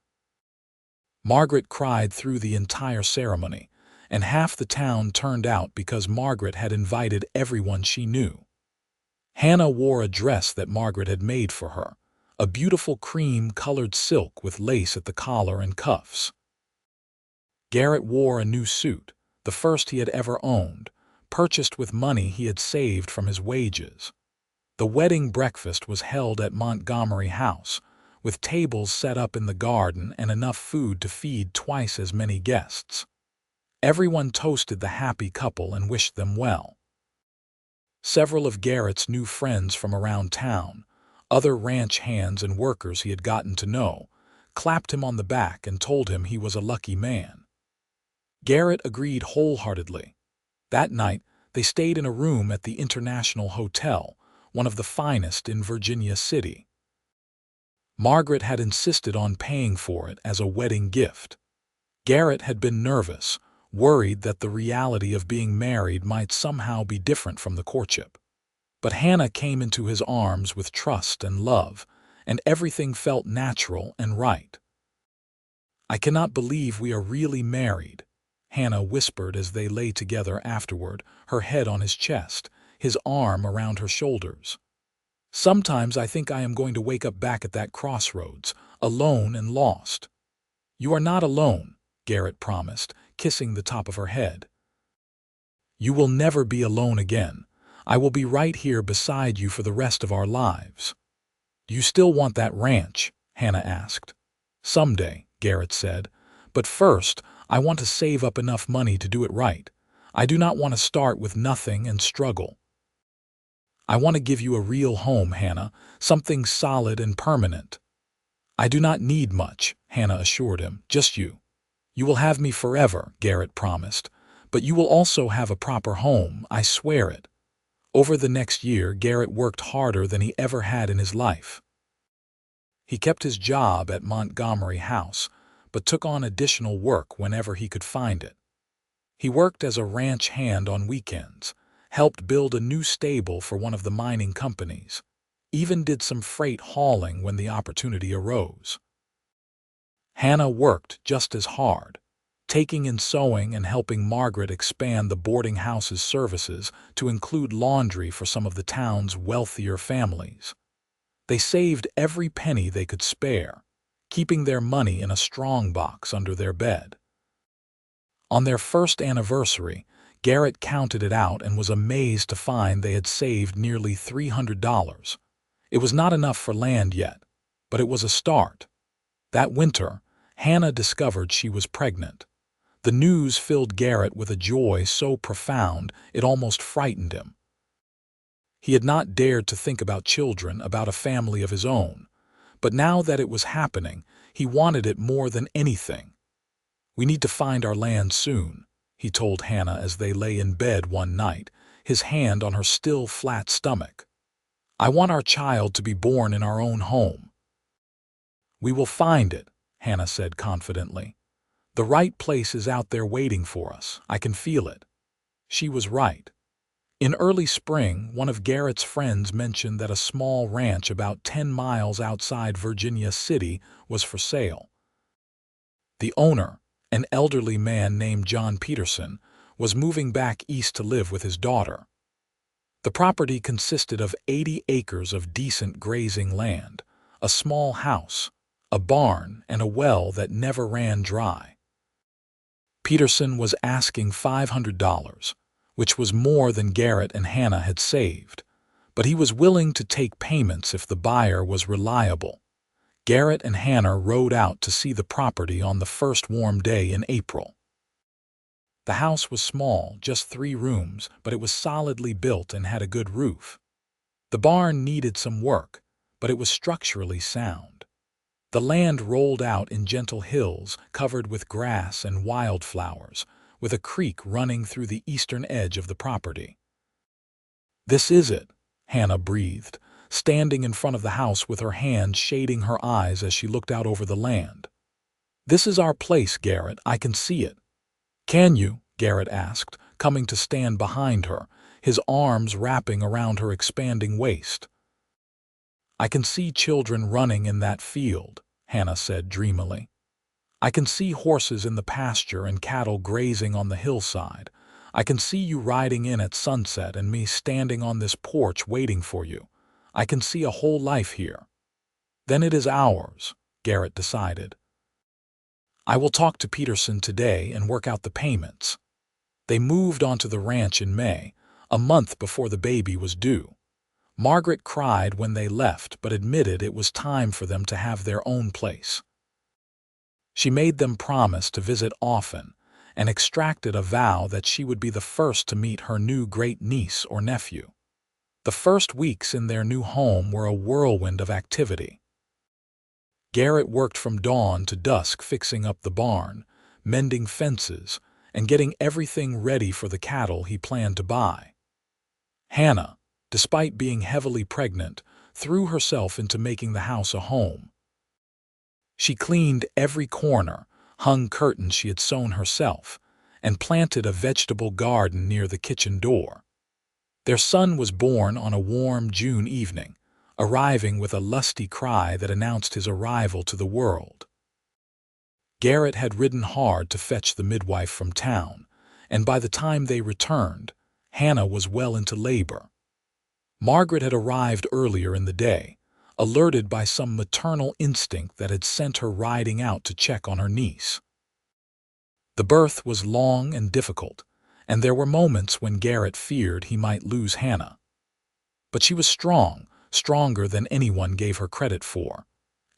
A: Margaret cried through the entire ceremony, and half the town turned out because Margaret had invited everyone she knew. Hannah wore a dress that Margaret had made for her, a beautiful cream-colored silk with lace at the collar and cuffs. Garrett wore a new suit, the first he had ever owned, purchased with money he had saved from his wages. The wedding breakfast was held at Montgomery House, with tables set up in the garden and enough food to feed twice as many guests. Everyone toasted the happy couple and wished them well. Several of Garrett's new friends from around town, other ranch hands and workers he had gotten to know, clapped him on the back and told him he was a lucky man. Garrett agreed wholeheartedly. That night, they stayed in a room at the International Hotel, one of the finest in Virginia City. Margaret had insisted on paying for it as a wedding gift. Garrett had been nervous, worried that the reality of being married might somehow be different from the courtship. But Hannah came into his arms with trust and love, and everything felt natural and right. "I cannot believe we are really married," Hannah whispered as they lay together afterward, her head on his chest, his arm around her shoulders. "Sometimes I think I am going to wake up back at that crossroads, alone and lost." "You are not alone," Garrett promised, kissing the top of her head. "You will never be alone again. I will be right here beside you for the rest of our lives." "Do you still want that ranch?" Hannah asked. "Someday," Garrett said. "But first, I want to save up enough money to do it right. I do not want to start with nothing and struggle." "I want to give you a real home, Hannah, something solid and permanent." "I do not need much," Hannah assured him, "just you." "You will have me forever," Garrett promised, "but you will also have a proper home, I swear it." Over the next year, Garrett worked harder than he ever had in his life. He kept his job at Montgomery House, but took on additional work whenever he could find it. He worked as a ranch hand on weekends, helped build a new stable for one of the mining companies, even did some freight hauling when the opportunity arose. Hannah worked just as hard, taking in sewing and helping Margaret expand the boarding house's services to include laundry for some of the town's wealthier families. They saved every penny they could spare, keeping their money in a strongbox under their bed. On their first anniversary, Garrett counted it out and was amazed to find they had saved nearly $300. It was not enough for land yet, but it was a start. That winter, Hannah discovered she was pregnant. The news filled Garrett with a joy so profound it almost frightened him. He had not dared to think about children, about a family of his own, but now that it was happening, he wanted it more than anything. "We need to find our land soon," he told Hannah as they lay in bed one night, his hand on her still flat stomach. "I want our child to be born in our own home." "We will find it," Hannah said confidently. "The right place is out there waiting for us. I can feel it." She was right. In early spring, one of Garrett's friends mentioned that a small ranch about 10 miles outside Virginia City was for sale. The owner, an elderly man named John Peterson, was moving back east to live with his daughter. The property consisted of 80 acres of decent grazing land, a small house, a barn, and a well that never ran dry. Peterson was asking $500, which was more than Garrett and Hannah had saved, but he was willing to take payments if the buyer was reliable. Garrett and Hannah rode out to see the property on the first warm day in April. The house was small, just 3 rooms, but it was solidly built and had a good roof. The barn needed some work, but it was structurally sound. The land rolled out in gentle hills covered with grass and wildflowers, with a creek running through the eastern edge of the property. "This is it," Hannah breathed, standing in front of the house with her hand shading her eyes as she looked out over the land. "This is our place, Garrett. I can see it." "Can you?" Garrett asked, coming to stand behind her, his arms wrapping around her expanding waist. "I can see children running in that field," Hannah said dreamily. "I can see horses in the pasture and cattle grazing on the hillside. I can see you riding in at sunset and me standing on this porch waiting for you. I can see a whole life here." "Then it is ours," Garrett decided. "I will talk to Peterson today and work out the payments." They moved onto the ranch in May, a month before the baby was due. Margaret cried when they left but admitted it was time for them to have their own place. She made them promise to visit often and extracted a vow that she would be the first to meet her new great-niece or nephew. The first weeks in their new home were a whirlwind of activity. Garrett worked from dawn to dusk fixing up the barn, mending fences, and getting everything ready for the cattle he planned to buy. Hannah, despite being heavily pregnant, threw herself into making the house a home. She cleaned every corner, hung curtains she had sewn herself, and planted a vegetable garden near the kitchen door. Their son was born on a warm June evening, arriving with a lusty cry that announced his arrival to the world. Garrett had ridden hard to fetch the midwife from town, and by the time they returned, Hannah was well into labor. Margaret had arrived earlier in the day, alerted by some maternal instinct that had sent her riding out to check on her niece. The birth was long and difficult, and there were moments when Garrett feared he might lose Hannah. But she was strong, stronger than anyone gave her credit for,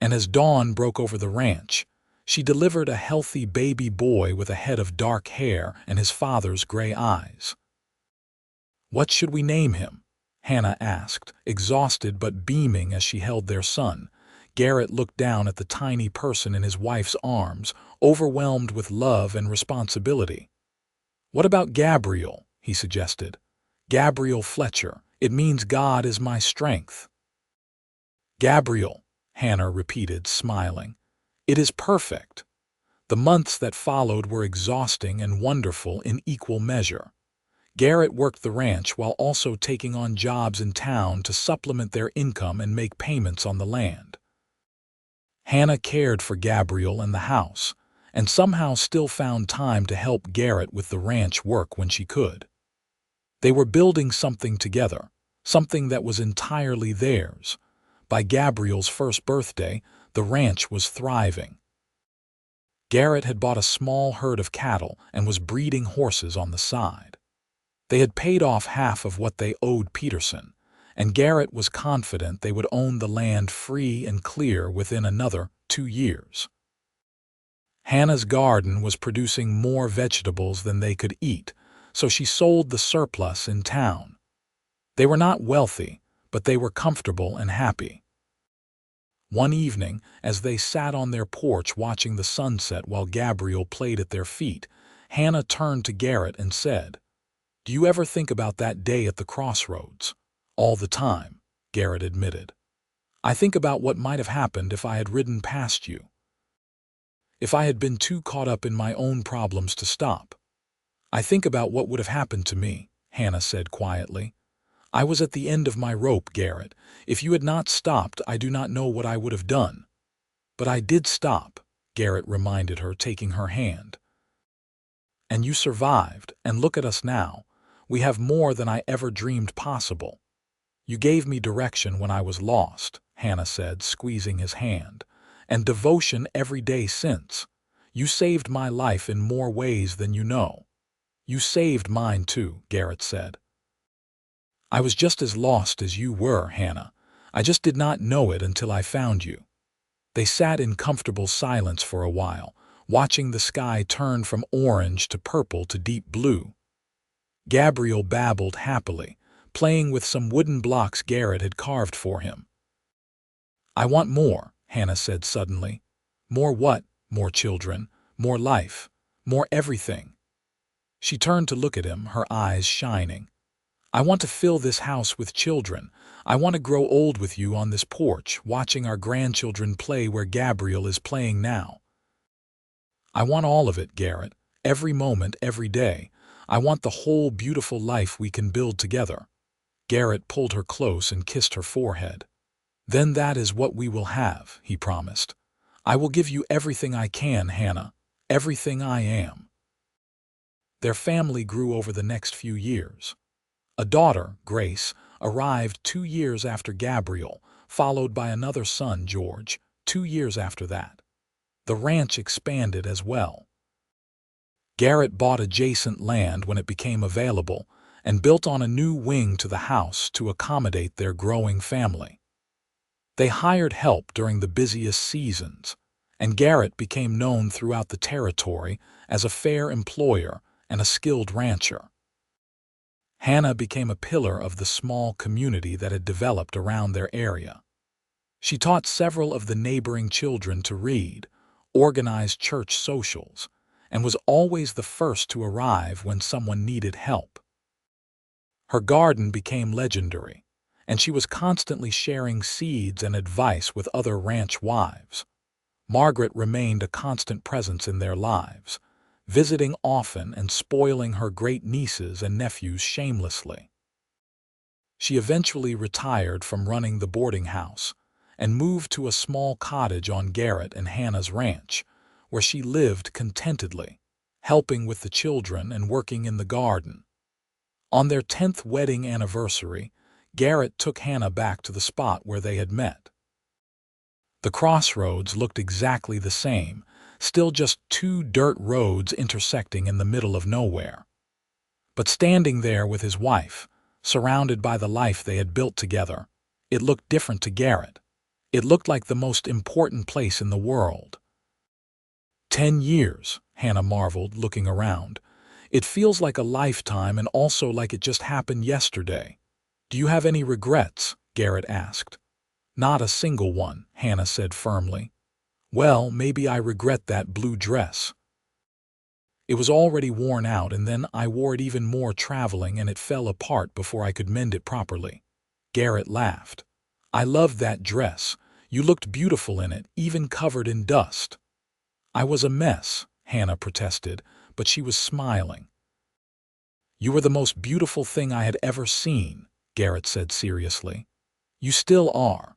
A: and as dawn broke over the ranch, she delivered a healthy baby boy with a head of dark hair and his father's gray eyes. "What should we name him?" Hannah asked, exhausted but beaming as she held their son. Garrett looked down at the tiny person in his wife's arms, overwhelmed with love and responsibility. "What about Gabriel?" he suggested. "Gabriel Fletcher. It means God is my strength." "Gabriel," Hannah repeated, smiling. "It is perfect." The months that followed were exhausting and wonderful in equal measure. Garrett worked the ranch while also taking on jobs in town to supplement their income and make payments on the land. Hannah cared for Gabriel and the house, and somehow still found time to help Garrett with the ranch work when she could. They were building something together, something that was entirely theirs. By Gabriel's first birthday, the ranch was thriving. Garrett had bought a small herd of cattle and was breeding horses on the side. They had paid off half of what they owed Peterson, and Garrett was confident they would own the land free and clear within another 2 years. Hannah's garden was producing more vegetables than they could eat, so she sold the surplus in town. They were not wealthy, but they were comfortable and happy. One evening, as they sat on their porch watching the sunset while Gabriel played at their feet, Hannah turned to Garrett and said, "Do you ever think about that day at the Crossroads?" "All the time," Garrett admitted. "I think about what might have happened if I had ridden past you. If I had been too caught up in my own problems to stop. I think about what would have happened to me," Hannah said quietly. "I was at the end of my rope, Garrett. If you had not stopped, I do not know what I would have done." "But I did stop," Garrett reminded her, taking her hand. "And you survived, and look at us now. We have more than I ever dreamed possible." "You gave me direction when I was lost," Hannah said, squeezing his hand, "and devotion every day since. You saved my life in more ways than you know." "You saved mine too," Garrett said. "I was just as lost as you were, Hannah. I just did not know it until I found you." They sat in comfortable silence for a while, watching the sky turn from orange to purple to deep blue. Gabriel babbled happily, playing with some wooden blocks Garrett had carved for him. "I want more," Hannah said suddenly. "More what?" "More children, more life, more everything." She turned to look at him, her eyes shining. "I want to fill this house with children. I want to grow old with you on this porch, watching our grandchildren play where Gabriel is playing now. I want all of it, Garrett, every moment, every day. I want the whole beautiful life we can build together." Garrett pulled her close and kissed her forehead. "Then that is what we will have," he promised. "I will give you everything I can, Hannah, everything I am." Their family grew over the next few years. A daughter, Grace, arrived 2 years after Gabriel, followed by another son, George, 2 years after that. The ranch expanded as well. Garrett bought adjacent land when it became available and built on a new wing to the house to accommodate their growing family. They hired help during the busiest seasons, and Garrett became known throughout the territory as a fair employer and a skilled rancher. Hannah became a pillar of the small community that had developed around their area. She taught several of the neighboring children to read, organized church socials, and was always the first to arrive when someone needed help. Her garden became legendary, and she was constantly sharing seeds and advice with other ranch wives. Margaret remained a constant presence in their lives, visiting often and spoiling her great nieces and nephews shamelessly. She eventually retired from running the boarding house and moved to a small cottage on Garrett and Hannah's ranch, where she lived contentedly, helping with the children and working in the garden. On their 10th wedding anniversary, Garrett took Hannah back to the spot where they had met. The crossroads looked exactly the same, still just two dirt roads intersecting in the middle of nowhere. But standing there with his wife, surrounded by the life they had built together, it looked different to Garrett. It looked like the most important place in the world. 10 years, Hannah marveled, looking around. It feels like a lifetime and also like it just happened yesterday. Do you have any regrets? Garrett asked. Not a single one, Hannah said firmly. Well, maybe I regret that blue dress. It was already worn out, and then I wore it even more traveling and it fell apart before I could mend it properly. Garrett laughed. I loved that dress. You looked beautiful in it, even covered in dust. I was a mess, Hannah protested, but she was smiling. You were the most beautiful thing I had ever seen, Garrett said seriously. You still are.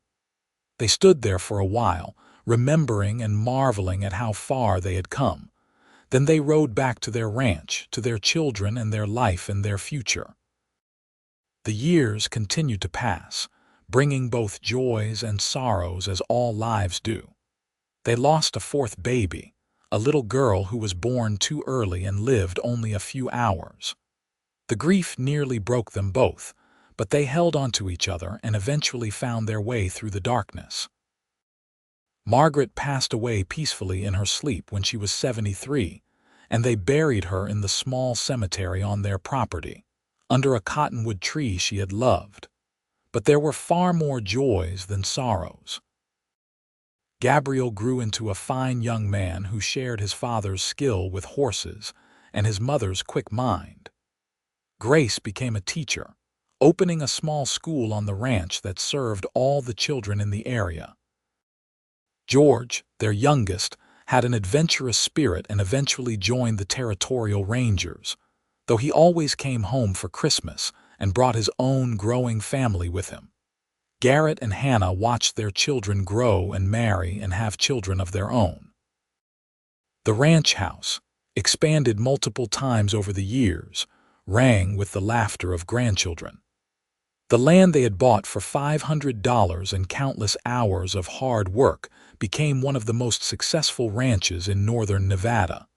A: They stood there for a while, remembering and marveling at how far they had come. Then they rode back to their ranch, to their children and their life and their future. The years continued to pass, bringing both joys and sorrows as all lives do. They lost a fourth baby, a little girl who was born too early and lived only a few hours. The grief nearly broke them both, but they held on to each other and eventually found their way through the darkness. Margaret passed away peacefully in her sleep when she was 73, and they buried her in the small cemetery on their property, under a cottonwood tree she had loved. But there were far more joys than sorrows. Gabriel grew into a fine young man who shared his father's skill with horses and his mother's quick mind. Grace became a teacher, opening a small school on the ranch that served all the children in the area. George, their youngest, had an adventurous spirit and eventually joined the Territorial Rangers, though he always came home for Christmas and brought his own growing family with him. Garrett and Hannah watched their children grow and marry and have children of their own. The ranch house, expanded multiple times over the years, rang with the laughter of grandchildren. The land they had bought for $500 and countless hours of hard work became one of the most successful ranches in northern Nevada.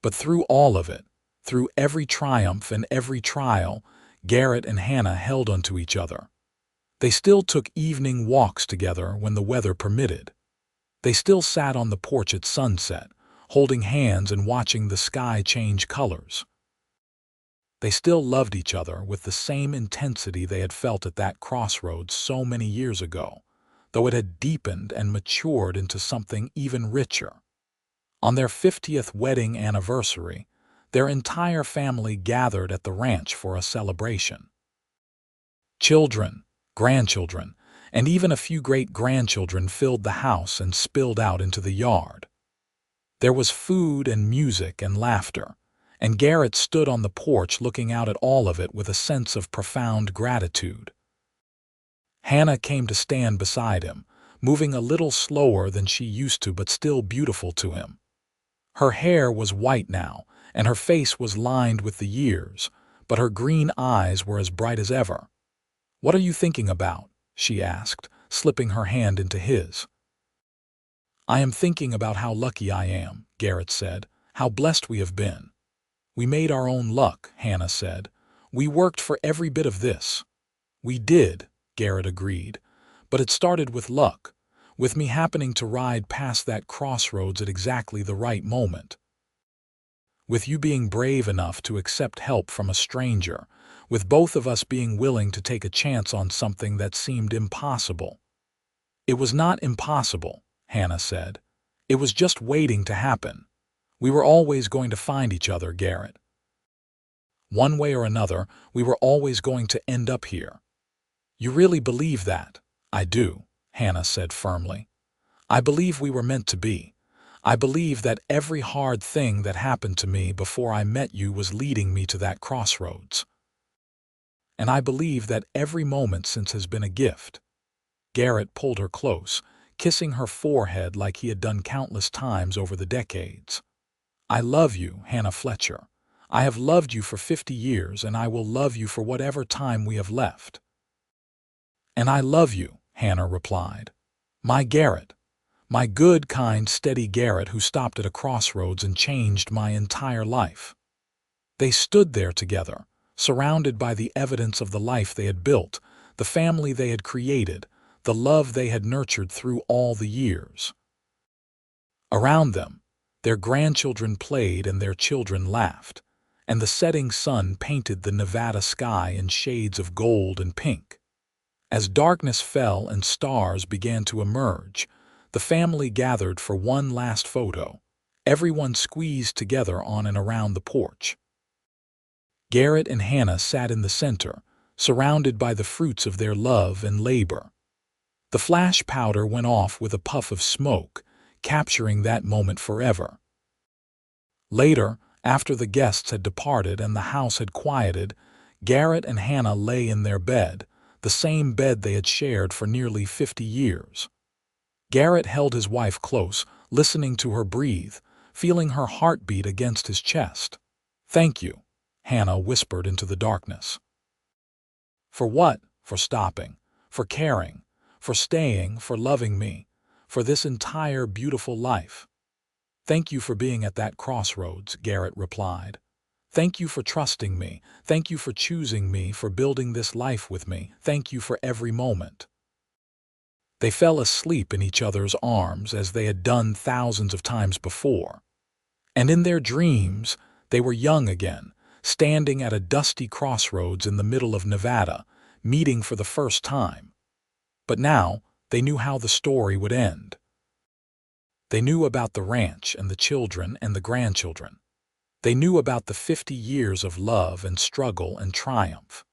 A: But through all of it, through every triumph and every trial, Garrett and Hannah held onto each other. They still took evening walks together when the weather permitted. They still sat on the porch at sunset, holding hands and watching the sky change colors. They still loved each other with the same intensity they had felt at that crossroads so many years ago, though it had deepened and matured into something even richer. On their 50th wedding anniversary, their entire family gathered at the ranch for a celebration. Children, grandchildren, and even a few great-grandchildren filled the house and spilled out into the yard. There was food and music and laughter, and Garrett stood on the porch looking out at all of it with a sense of profound gratitude. Hannah came to stand beside him, moving a little slower than she used to but still beautiful to him. Her hair was white now, and her face was lined with the years, but her green eyes were as bright as ever. "What are you thinking about?" she asked, slipping her hand into his. "I am thinking about how lucky I am," Garrett said, "how blessed we have been." "We made our own luck," Hannah said. "We worked for every bit of this." "We did," Garrett agreed, "but it started with luck, with me happening to ride past that crossroads at exactly the right moment." with you being brave enough to accept help from a stranger, with both of us being willing to take a chance on something that seemed impossible." "It was not impossible," Hannah said. "It was just waiting to happen. We were always going to find each other, Garrett. One way or another, we were always going to end up here." "You really believe that?" "I do," Hannah said firmly. "I believe we were meant to be. I believe that every hard thing that happened to me before I met you was leading me to that crossroads. And I believe that every moment since has been a gift." Garrett pulled her close, kissing her forehead like he had done countless times over the decades. "I love you, Hannah Fletcher. I have loved you for 50 years, and I will love you for whatever time we have left." "And I love you," Hannah replied. "My Garrett. My good, kind, steady Garrett who stopped at a crossroads and changed my entire life." They stood there together, surrounded by the evidence of the life they had built, the family they had created, the love they had nurtured through all the years. Around them, their grandchildren played and their children laughed, and the setting sun painted the Nevada sky in shades of gold and pink. As darkness fell and stars began to emerge, the family gathered for one last photo, everyone squeezed together on and around the porch. Garrett and Hannah sat in the center, surrounded by the fruits of their love and labor. The flash powder went off with a puff of smoke, capturing that moment forever. Later, after the guests had departed and the house had quieted, Garrett and Hannah lay in their bed, the same bed they had shared for nearly 50 years. Garrett held his wife close, listening to her breathe, feeling her heartbeat against his chest. "Thank you," Hannah whispered into the darkness. "For what?" "For stopping, for caring, for staying, for loving me, for this entire beautiful life." "Thank you for being at that crossroads," Garrett replied. "Thank you for trusting me. Thank you for choosing me, for building this life with me. Thank you for every moment." They fell asleep in each other's arms as they had done thousands of times before. And in their dreams, they were young again, standing at a dusty crossroads in the middle of Nevada, meeting for the first time. But now, they knew how the story would end. They knew about the ranch and the children and the grandchildren. They knew about the 50 years of love and struggle and triumph.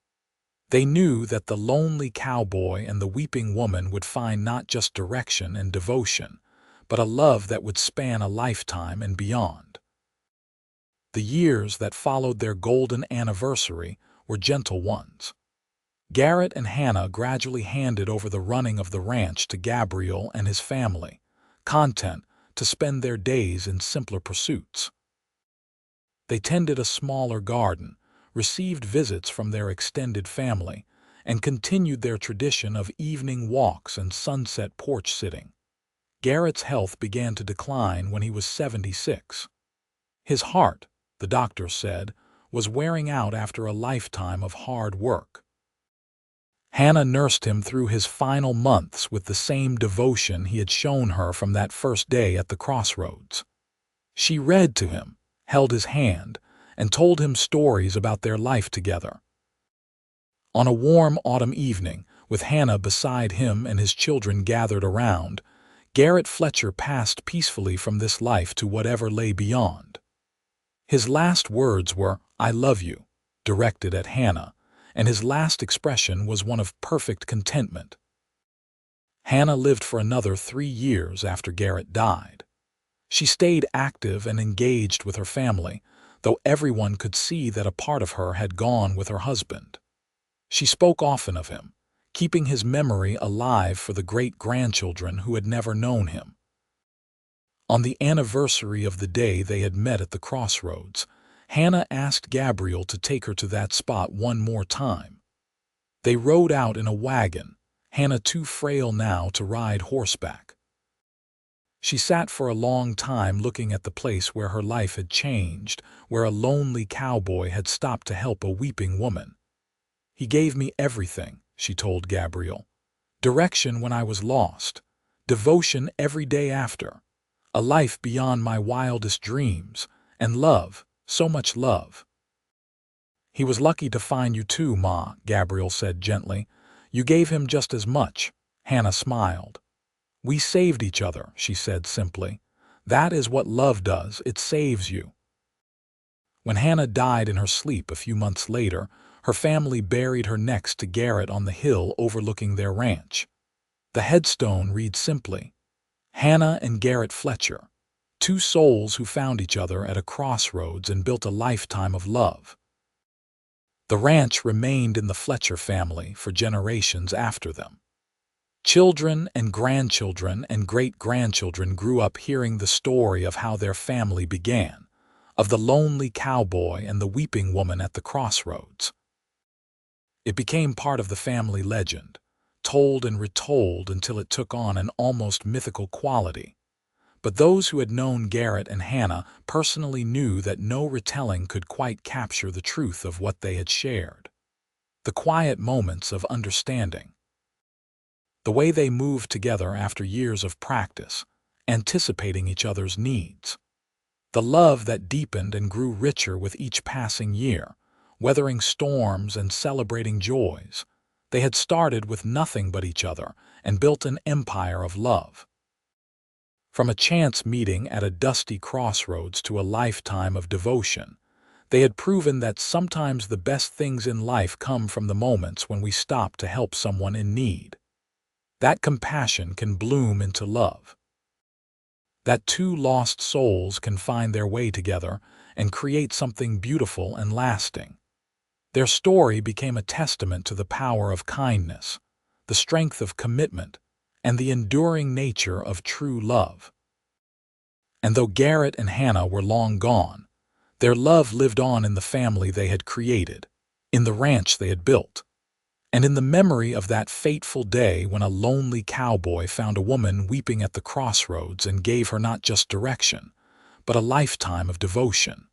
A: They knew that the lonely cowboy and the weeping woman would find not just direction and devotion, but a love that would span a lifetime and beyond. The years that followed their golden anniversary were gentle ones. Garrett and Hannah gradually handed over the running of the ranch to Gabriel and his family, content to spend their days in simpler pursuits. They tended a smaller garden, received visits from their extended family, and continued their tradition of evening walks and sunset porch sitting. Garrett's health began to decline when he was 76. His heart, the doctor said, was wearing out after a lifetime of hard work. Hannah nursed him through his final months with the same devotion he had shown her from that first day at the crossroads. She read to him, held his hand, and told him stories about their life together. On a warm autumn evening, with Hannah beside him and his children gathered around, Garrett Fletcher passed peacefully from this life to whatever lay beyond. His last words were, "I love you," directed at Hannah, and his last expression was one of perfect contentment. Hannah lived for another 3 years after Garrett died. She stayed active and engaged with her family, though everyone could see that a part of her had gone with her husband. She spoke often of him, keeping his memory alive for the great-grandchildren who had never known him. On the anniversary of the day they had met at the crossroads, Hannah asked Gabriel to take her to that spot one more time. They rode out in a wagon, Hannah too frail now to ride horseback. She sat for a long time looking at the place where her life had changed, where a lonely cowboy had stopped to help a weeping woman. "He gave me everything," she told Gabriel. "Direction when I was lost, devotion every day after, a life beyond my wildest dreams, and love," So much love. He was lucky to find you too, Ma, Gabriel said gently. You gave him just as much. Hannah smiled. We saved each other, she said simply. That is what love does, it saves you. When Hannah died in her sleep a few months later, her family buried her next to Garrett on the hill overlooking their ranch. The headstone reads simply, Hannah and Garrett Fletcher, two souls who found each other at a crossroads and built a lifetime of love. The ranch remained in the Fletcher family for generations after them. Children and grandchildren and great-grandchildren grew up hearing the story of how their family began, of the lonely cowboy and the weeping woman at the crossroads. It became part of the family legend, told and retold until it took on an almost mythical quality. But those who had known Garrett and Hannah personally knew that no retelling could quite capture the truth of what they had shared. The quiet moments of understanding. The way they moved together after years of practice, anticipating each other's needs. The love that deepened and grew richer with each passing year, weathering storms and celebrating joys. They had started with nothing but each other and built an empire of love. From a chance meeting at a dusty crossroads to a lifetime of devotion, they had proven that sometimes the best things in life come from the moments when we stop to help someone in need. That compassion can bloom into love. That two lost souls can find their way together and create something beautiful and lasting. Their story became a testament to the power of kindness, the strength of commitment, and the enduring nature of true love. And though Garrett and Hannah were long gone, their love lived on in the family they had created, in the ranch they had built, and in the memory of that fateful day when a lonely cowboy found a woman weeping at the crossroads and gave her not just direction, but a lifetime of devotion.